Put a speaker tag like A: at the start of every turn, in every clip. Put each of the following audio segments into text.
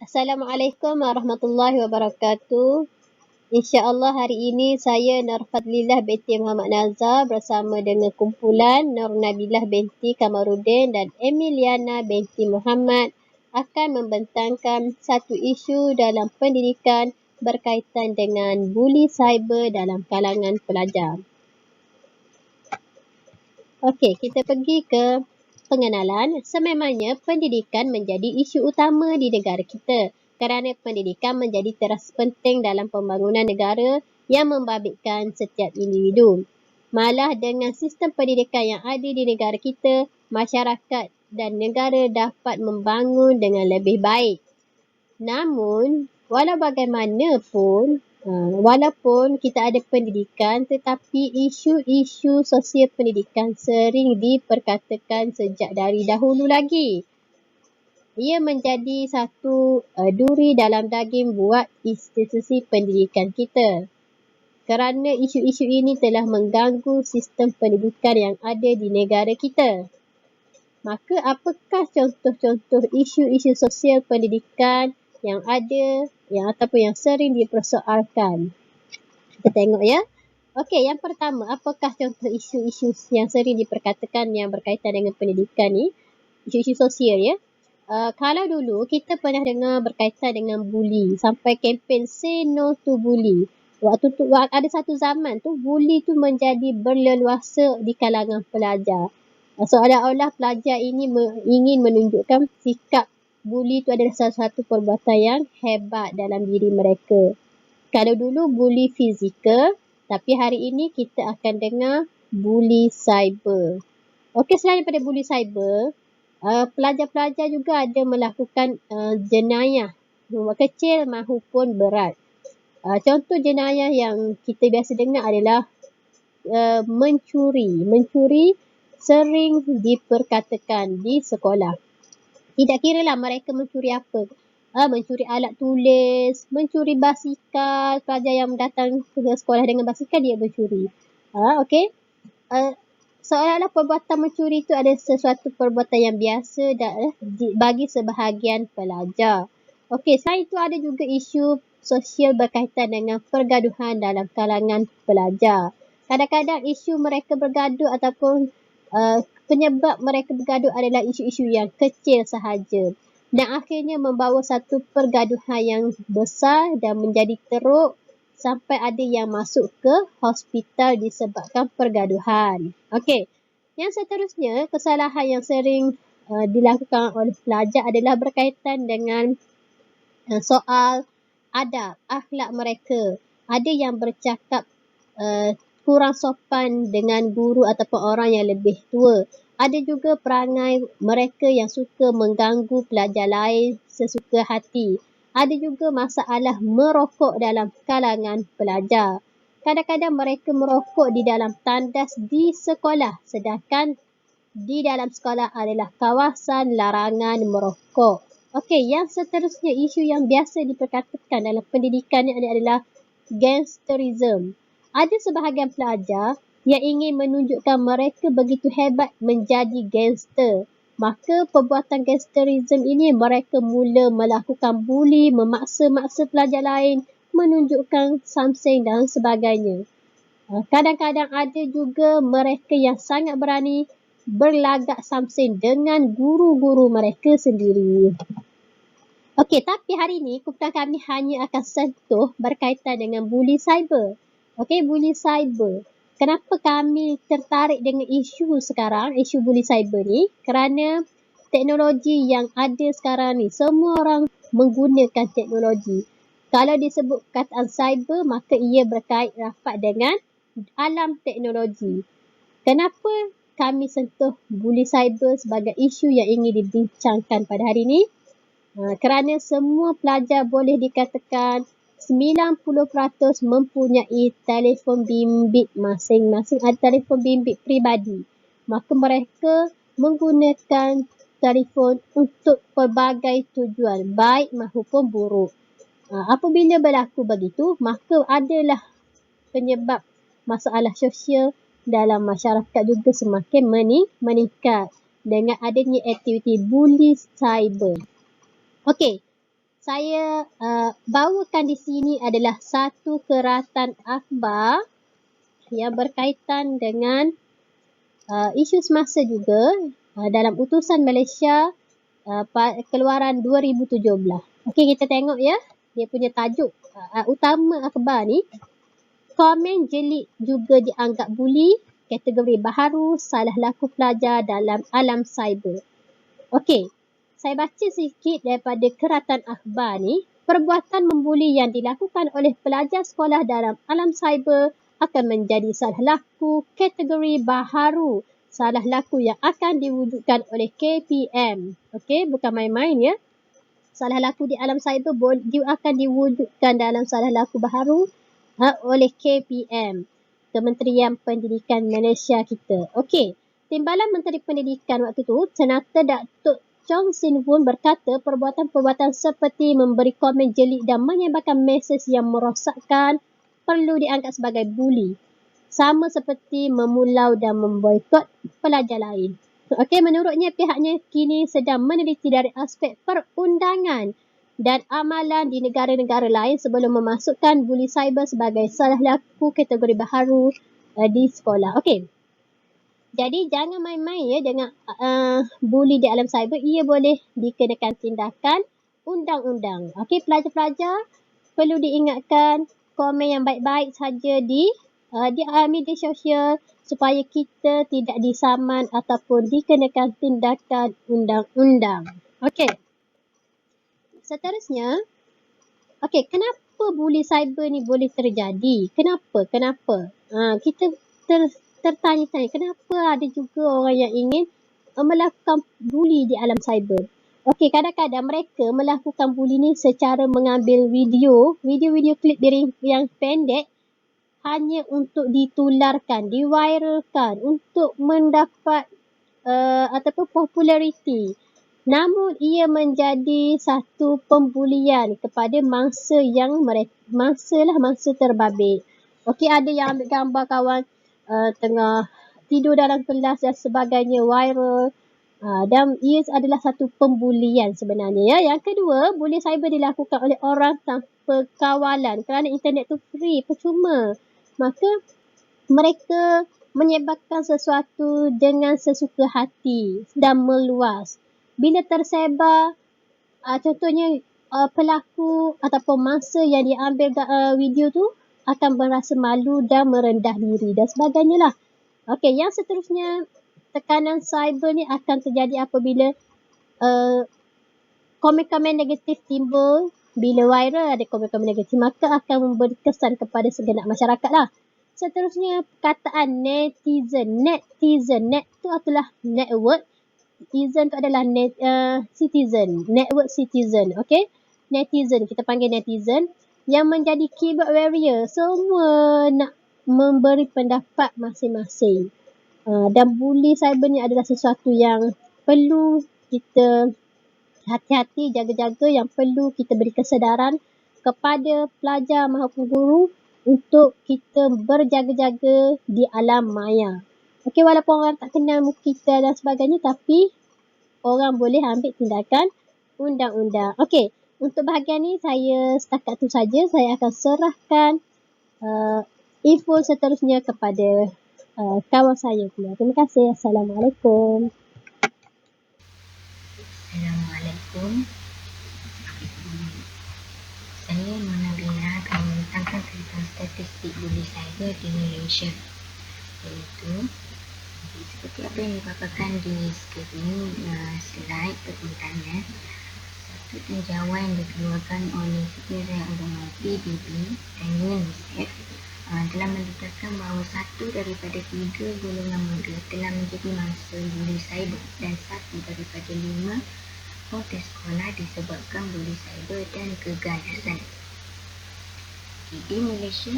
A: Assalamualaikum warahmatullahi wabarakatuh. InsyaAllah hari ini saya Nur Fadlilah binti Muhammad Nazar bersama dengan kumpulan Nur Nabilah binti Kamarudin dan Emiliana binti Muhammad akan membentangkan satu isu dalam pendidikan berkaitan dengan buli cyber dalam kalangan pelajar. Okey, kita pergi ke pengenalan. Sememangnya pendidikan menjadi isu utama di negara kita kerana pendidikan menjadi terasa penting dalam pembangunan negara yang membabitkan setiap individu. Malah dengan sistem pendidikan yang ada di negara kita, masyarakat dan negara dapat membangun dengan lebih baik. Namun, walau bagaimanapun, walaupun kita ada pendidikan, tetapi isu-isu sosial pendidikan sering diperkatakan sejak dari dahulu lagi. Ia menjadi satu duri dalam daging buat institusi pendidikan kita. Kerana isu-isu ini telah mengganggu sistem pendidikan yang ada di negara kita. Maka apakah contoh-contoh isu-isu sosial pendidikan yang ada ataupun yang sering dipersoalkan? Kita tengok ya. Okey, yang pertama, apakah contoh isu-isu yang sering diperkatakan yang berkaitan dengan pendidikan ni? Isu-isu sosial ya. Kalau dulu kita pernah dengar berkaitan dengan buli, sampai kempen Say No to Bully. Waktu tu ada satu zaman tu buli tu menjadi berleluasa di kalangan pelajar. Seolah-olah pelajar ini ingin menunjukkan sikap buli itu adalah salah satu perbuatan yang hebat dalam diri mereka. Kalau dulu buli fizikal, tapi hari ini kita akan dengar buli cyber. Okey, selain daripada buli cyber, pelajar-pelajar juga ada melakukan jenayah kecil maupun berat. Contoh jenayah yang kita biasa dengar adalah mencuri. Mencuri sering diperkatakan di sekolah. Tidak kiralah mereka mencuri apa. Mencuri alat tulis, mencuri basikal. Pelajar yang datang ke sekolah dengan basikal, dia mencuri. Okey. Seolah-olah perbuatan mencuri itu adalah sesuatu perbuatan yang biasa bagi sebahagian pelajar. Okey, selain itu ada juga isu sosial berkaitan dengan pergaduhan dalam kalangan pelajar. Kadang-kadang isu mereka bergaduh ataupun penyebab mereka bergaduh adalah isu-isu yang kecil sahaja. Dan akhirnya membawa satu pergaduhan yang besar dan menjadi teruk sampai ada yang masuk ke hospital disebabkan pergaduhan. Okey, yang seterusnya, kesalahan yang sering dilakukan oleh pelajar adalah berkaitan dengan soal adab, akhlak mereka. Ada yang bercakap kurang sopan dengan guru ataupun orang yang lebih tua. Ada juga perangai mereka yang suka mengganggu pelajar lain sesuka hati. Ada juga masalah merokok dalam kalangan pelajar. Kadang-kadang mereka merokok di dalam tandas di sekolah, sedangkan di dalam sekolah adalah kawasan larangan merokok. Okey, yang seterusnya isu yang biasa diperkatakan dalam pendidikan ini adalah gangsterism. Ada sebahagian pelajar yang ingin menunjukkan mereka begitu hebat menjadi gangster. Maka perbuatan gangsterism ini mereka mula melakukan buli, memaksa-maksa pelajar lain, menunjukkan something dan sebagainya. Kadang-kadang ada juga mereka yang sangat berani berlagak samsen dengan guru-guru mereka sendiri. Okey, tapi hari ini kumpulan kami hanya akan sentuh berkaitan dengan buli cyber. Okey, buli cyber. Kenapa kami tertarik dengan isu sekarang, isu buli cyber ni? Kerana teknologi yang ada sekarang ni, semua orang menggunakan teknologi. Kalau disebut perkataan cyber, maka ia berkait rapat dengan alam teknologi. Kenapa kami sentuh buli cyber sebagai isu yang ingin dibincangkan pada hari ini? Kerana semua pelajar boleh dikatakan 90% mempunyai telefon bimbit masing-masing, ada telefon bimbit peribadi. Maka mereka menggunakan telefon untuk pelbagai tujuan, baik maupun buruk. Apabila berlaku begitu, maka adalah penyebab masalah sosial dalam masyarakat juga semakin meningkat dengan adanya aktiviti buli cyber. Okey, saya bawakan di sini adalah satu keratan akhbar yang berkaitan dengan isu semasa juga dalam utusan Malaysia keluaran 2017. Okey, kita tengok ya. Dia punya tajuk utama akhbar ni. Komen jelik juga dianggap buli, kategori baharu, salah laku pelajar dalam alam cyber. Okey, saya baca sikit daripada keratan akhbar ni. Perbuatan membuli yang dilakukan oleh pelajar sekolah dalam alam cyber akan menjadi salah laku kategori baharu. Salah laku yang akan diwujudkan oleh KPM. Okey, bukan main-main ya. Salah laku di alam cyber akan diwujudkan dalam salah laku baharu oleh KPM, Kementerian Pendidikan Malaysia kita. Okey, Timbalan Menteri Pendidikan waktu tu, Senata Datuk Chong Sin Wun berkata perbuatan-perbuatan seperti memberi komen jelik dan menyebarkan mesej yang merosakkan perlu dianggap sebagai buli. Sama seperti memulau dan memboikot pelajar lain. Okey, menurutnya pihaknya kini sedang meneliti dari aspek perundangan dan amalan di negara-negara lain sebelum memasukkan buli cyber sebagai salah laku kategori baharu di sekolah. Okey. Jadi jangan main-main ya dengan buli di alam cyber. Ia boleh dikenakan tindakan undang-undang. Okey, pelajar-pelajar perlu diingatkan komen yang baik-baik saja di media sosial supaya kita tidak disaman ataupun dikenakan tindakan undang-undang. Okey. Seterusnya, okey, kenapa buli cyber ni boleh terjadi? Kenapa? Kita tertanya-tanya, kenapa ada juga orang yang ingin melakukan buli di alam cyber? Okey, kadang-kadang mereka melakukan buli ni secara mengambil video klip yang pendek hanya untuk ditularkan, diviralkan, untuk mendapat ataupun populariti. Namun ia menjadi satu pembulian kepada mangsa mangsa terbabit. Okey, ada yang ambil gambar kawan tengah tidur dalam kelas dan sebagainya viral. Dan ia adalah satu pembulian sebenarnya ya. Yang kedua, buli cyber dilakukan oleh orang tanpa kawalan kerana internet tu free, percuma. Maka mereka menyebarkan sesuatu dengan sesuka hati dan meluas. Bila tersebar, contohnya pelaku ataupun mangsa yang diambil video tu akan berasa malu dan merendah diri dan sebagainya lah. Okey, yang seterusnya, tekanan cyber ni akan terjadi apabila komen-komen negatif timbul. Bila viral ada komen-komen negatif, maka akan memberi kesan kepada segenap masyarakat lah. Seterusnya, perkataan netizen. Net tu adalah network. Citizen tu adalah citizen, network citizen, okey? Netizen, kita panggil netizen yang menjadi keyboard warrior. Semua nak memberi pendapat masing-masing. Dan buli cyber ni adalah sesuatu yang perlu kita hati-hati, jaga-jaga, yang perlu kita beri kesedaran kepada pelajar maupun guru untuk kita berjaga-jaga di alam maya. Okey, walaupun orang tak kenal muka kita dan sebagainya, tapi orang boleh ambil tindakan undang-undang. Okey, untuk bahagian ni saya setakat tu saja. Saya akan serahkan info seterusnya kepada kawan saya pula. Terima kasih. Assalamualaikum.
B: Assalamualaikum. Saya Mona Bina akan membentangkan tentang statistik buli cyber di Malaysia. Iaitu seperti apa yang dipaparkan di skrin slide perpuntannya. Satu tinjauan yang dikeluarkan oleh Sekretariat Undangan PBB dan UNICEF telah mendedahkan bahawa 1 daripada 3 golongan muda telah menjadi mangsa buli cyber dan 1 daripada 5 putus sekolah disebabkan buli cyber dan keganasan. Di Malaysia,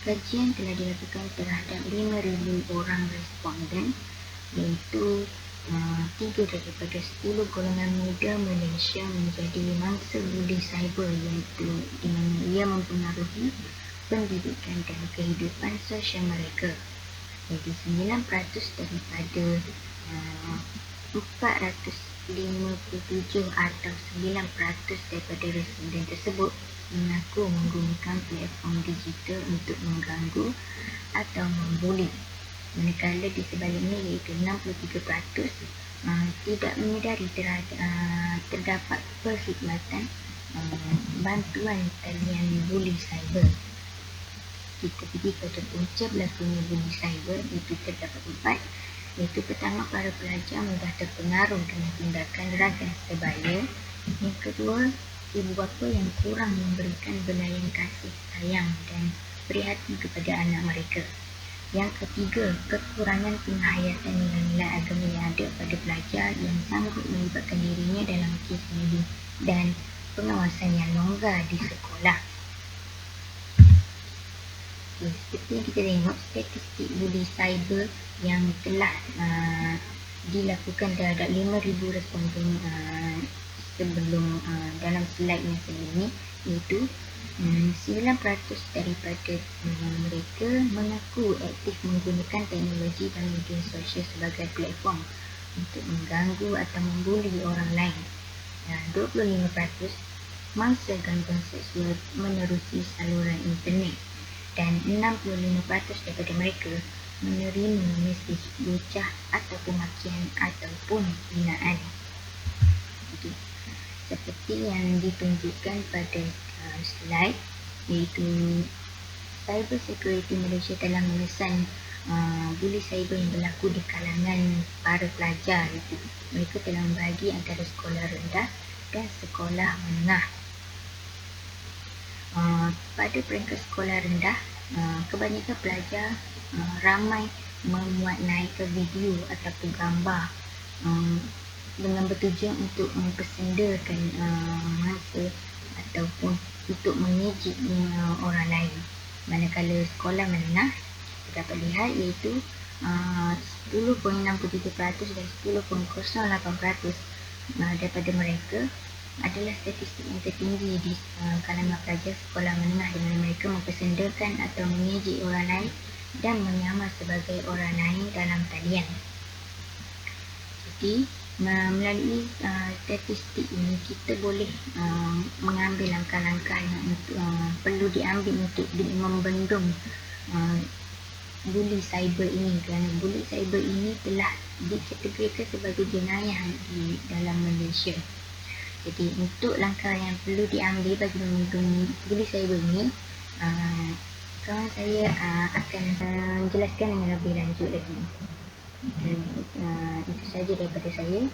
B: kajian telah dilakukan terhadap 5,000 orang responden, iaitu 3 daripada 10 golongan muda Malaysia menjadi mangsa buli cyber, iaitu di mana ia mempengaruhi pendidikan dan kehidupan sosial mereka. Jadi 9% daripada 400 57 atau 9% daripada responden tersebut mengaku menggunakan platform digital untuk mengganggu atau membuli. Manakala di sebaliknya iaitu 63% tidak menyedari terdapat perkhidmatan bantuan talian buli cyber. Kita pergi pada punca berlakunya buli cyber, iaitu terdapat 4, iaitu pertama, para pelajar mudah terpengaruh dengan tindakan ragan sebaya. Yang kedua, ibu bapa yang kurang memberikan belayan kasih sayang dan prihatin kepada anak mereka. Yang ketiga, kekurangan penghayatan nilai-nilai agama yang ada pada pelajar yang sanggup melibatkan dirinya dalam kes ini dan pengawasan yang longgar di sekolah. Seperti yang kita tengok, statistik buli cyber yang telah dilakukan terhadap 5,000 responden sebelum dalam slide yang sebelum ini, iaitu 9% daripada mereka mengaku aktif menggunakan teknologi dan media sosial sebagai platform untuk mengganggu atau membuli orang lain. 25% mangsa gangguan seksual menerusi saluran internet, dan 65% daripada mereka menerima mesej lucah atau pemakian ataupun hinaan. Okay. Seperti yang ditunjukkan pada slide, iaitu Cyber Security Malaysia telah memesan buli cyber yang berlaku di kalangan para pelajar. Mereka telah membagi antara sekolah rendah dan sekolah menengah. Pada peringkat sekolah rendah, kebanyakan pelajar ramai memuat naikkan video ataupun gambar dengan bertujuan untuk mempersendakan masa ataupun untuk mengejek orang lain. Manakala sekolah menengah, kita dapat lihat iaitu 10.63% dan 10.08% daripada mereka adalah statistik yang tertinggi di kalangan pelajar sekolah menengah, di mana mereka mempersendakan atau mengejek orang lain dan menyamar sebagai orang lain dalam talian. Jadi melalui statistik ini kita boleh mengambil langkah-langkah yang perlu diambil untuk membendung buli cyber ini, kerana buli cyber ini telah dikategorikan sebagai jenayah di dalam Malaysia. Jadi untuk langkah yang perlu diambil bagi membendung buli cyber ini, kawan saya akan menjelaskan dengan lebih lanjut lagi. Itu saja daripada saya.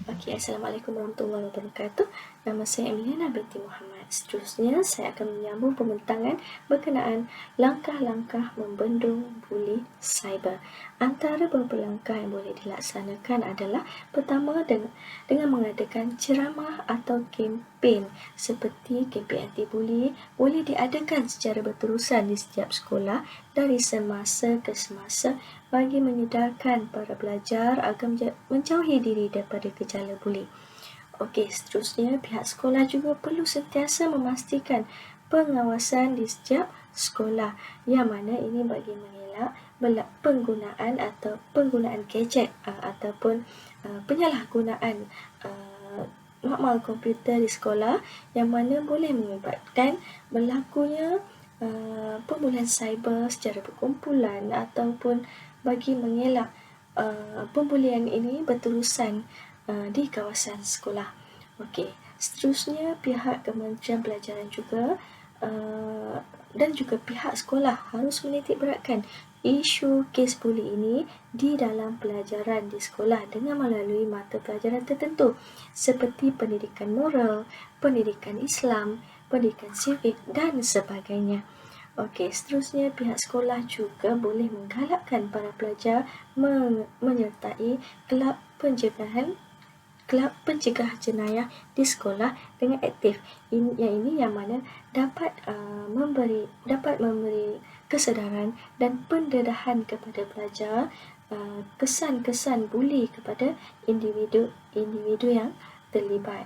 C: Okey, Assalamualaikum warahmatullahi wabarakatuh. Nama saya Emiliana binti Muhammad. Seterusnya, saya akan menyambung pembentangan berkenaan langkah-langkah membendung buli cyber. Antara beberapa langkah yang boleh dilaksanakan adalah pertama, dengan mengadakan ceramah atau kempen seperti kempen anti-buli boleh diadakan secara berterusan di setiap sekolah dari semasa ke semasa bagi menyedarkan para pelajar agar menjauhi diri daripada gejala buli. Okey, seterusnya pihak sekolah juga perlu sentiasa memastikan pengawasan di setiap sekolah, yang mana ini bagi mengelak penggunaan gadget ataupun penyalahgunaan makmal komputer di sekolah, yang mana boleh menyebabkan berlakunya pembulian cyber secara berkumpulan ataupun bagi mengelak pembulian ini berterusan di kawasan sekolah. Okey, seterusnya pihak Kementerian Pelajaran juga dan juga pihak sekolah harus menitik beratkan isu kes buli ini di dalam pelajaran di sekolah dengan melalui mata pelajaran tertentu seperti pendidikan moral, pendidikan Islam, pendidikan civic dan sebagainya. Okey, seterusnya pihak sekolah juga boleh menggalakkan para pelajar menyertai kelab pencegah jenayah di sekolah dengan aktif. Yang mana dapat memberi kesedaran dan pendedahan kepada pelajar kesan-kesan buli kepada individu yang terlibat.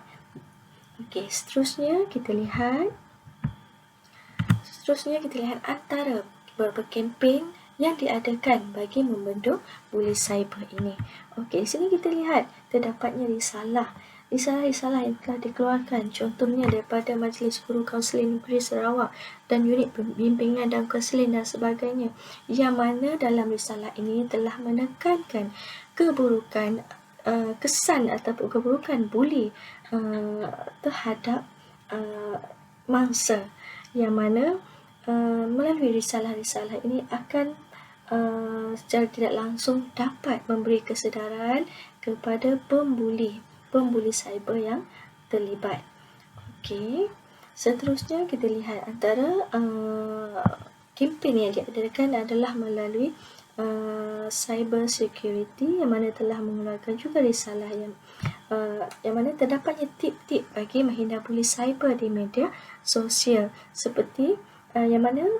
C: Okey, seterusnya kita lihat antara beberapa kempen yang diadakan bagi membendung buli cyber ini. Okey, di sini kita lihat terdapatnya risalah yang telah dikeluarkan contohnya daripada Majlis Guru Kaunseling Negeri Sarawak dan unit bimbingan dan kaunseling dan sebagainya, yang mana dalam risalah ini telah menekankan keburukan kesan ataupun keburukan buli terhadap mangsa, yang mana melalui risalah-risalah ini akan secara tidak langsung dapat memberi kesedaran kepada pembuli cyber yang terlibat. Okey, seterusnya kita lihat antara kempen yang diadakan adalah melalui cyber security, yang mana telah mengeluarkan juga risalah yang mana terdapatnya tip-tip bagi menghindar buli cyber di media sosial, seperti yang mana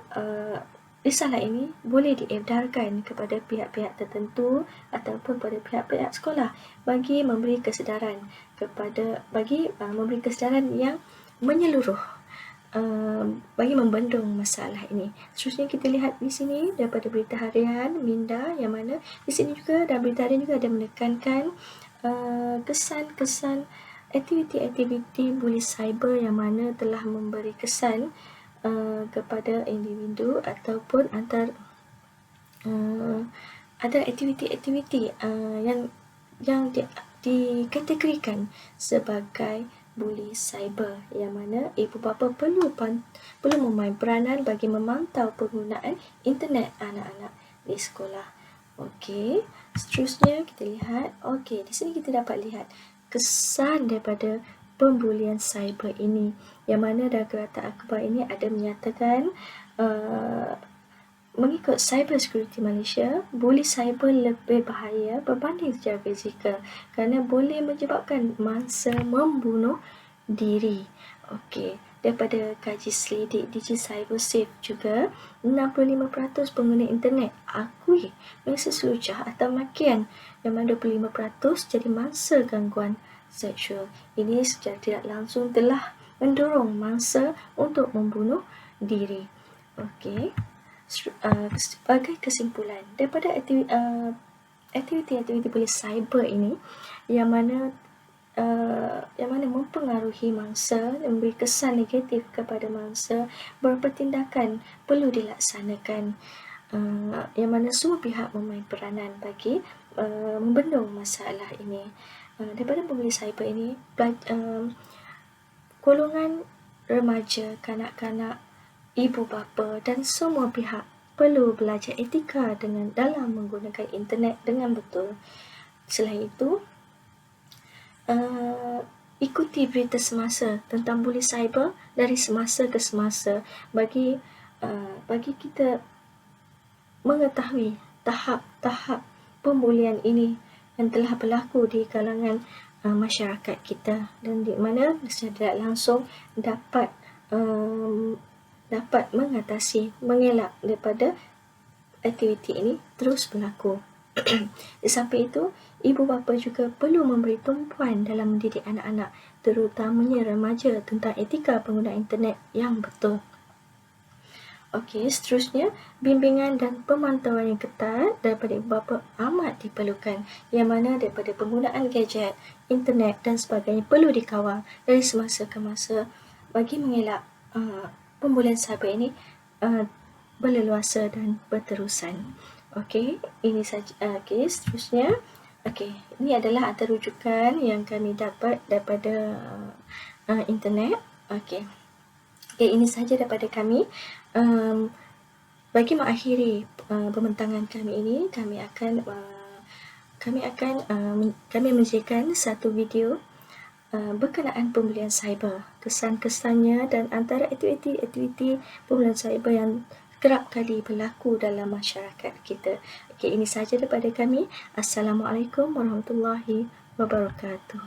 C: risalah ini boleh diedarkan kepada pihak-pihak tertentu ataupun pada pihak-pihak sekolah bagi memberi kesedaran memberi kesedaran yang menyeluruh bagi membendung masalah ini. Seterusnya kita lihat di sini daripada Berita Harian Minda, yang mana di sini juga dalam Berita Harian juga ada menekankan kesan-kesan aktiviti-aktiviti buli cyber yang mana telah memberi kesan kepada individu ataupun ada aktiviti-aktiviti yang dikategorikan sebagai buli cyber, yang mana ibu bapa perlu memain peranan bagi memantau penggunaan internet anak-anak di sekolah. Okey, seterusnya kita lihat. Okey, di sini kita dapat lihat kesan daripada pembulian cyber ini, yang mana dalam Kereta Akhbar ini ada menyatakan mengikut Cyber Security Malaysia, buli cyber lebih bahaya berbanding secara fizikal kerana boleh menyebabkan mangsa membunuh diri. Okey, daripada kaji selidik DigiCyber Safe juga, 65% pengguna internet akui mesej lucah atau makian, yang mana 25% jadi mangsa gangguan seksual. Ini secara tidak langsung telah mendorong mangsa untuk membunuh diri. Okey, sebagai kesimpulan daripada aktiviti-aktiviti buli cyber ini, yang mana mempengaruhi mangsa, memberi kesan negatif kepada mangsa, beberapa tindakan perlu dilaksanakan, yang mana semua pihak memain peranan bagi membendung masalah ini. Daripada pembuli cyber ini, golongan remaja, kanak-kanak, ibu bapa dan semua pihak perlu belajar etika dalam menggunakan internet dengan betul. Selain itu, ikuti berita semasa tentang buli cyber dari semasa ke semasa bagi kita mengetahui tahap-tahap pembulian ini yang telah berlaku di kalangan masyarakat kita, dan di mana secara tidak langsung dapat mengatasi, mengelak daripada aktiviti ini terus berlaku. Di samping itu, ibu bapa juga perlu memberi tumpuan dalam mendidik anak-anak, terutamanya remaja, tentang etika penggunaan internet yang betul. Okey, seterusnya, bimbingan dan pemantauan yang ketat daripada ibu bapa amat diperlukan, yang mana daripada penggunaan gadget, internet dan sebagainya perlu dikawal dari semasa ke masa bagi mengelak pembulian cyber ini berleluasa dan berterusan. Okey, ini saja. Okey, seterusnya. Okey, ini adalah antara rujukan yang kami dapat daripada internet. Okey, ini saja daripada kami. Bagi mengakhiri pembentangan kami ini, kami menyediakan satu video berkenaan pembulian cyber, kesan-kesannya dan antara aktiviti-aktiviti pembulian cyber yang kerap kali berlaku dalam masyarakat kita. Okey, ini saja daripada kami. Assalamualaikum warahmatullahi wabarakatuh.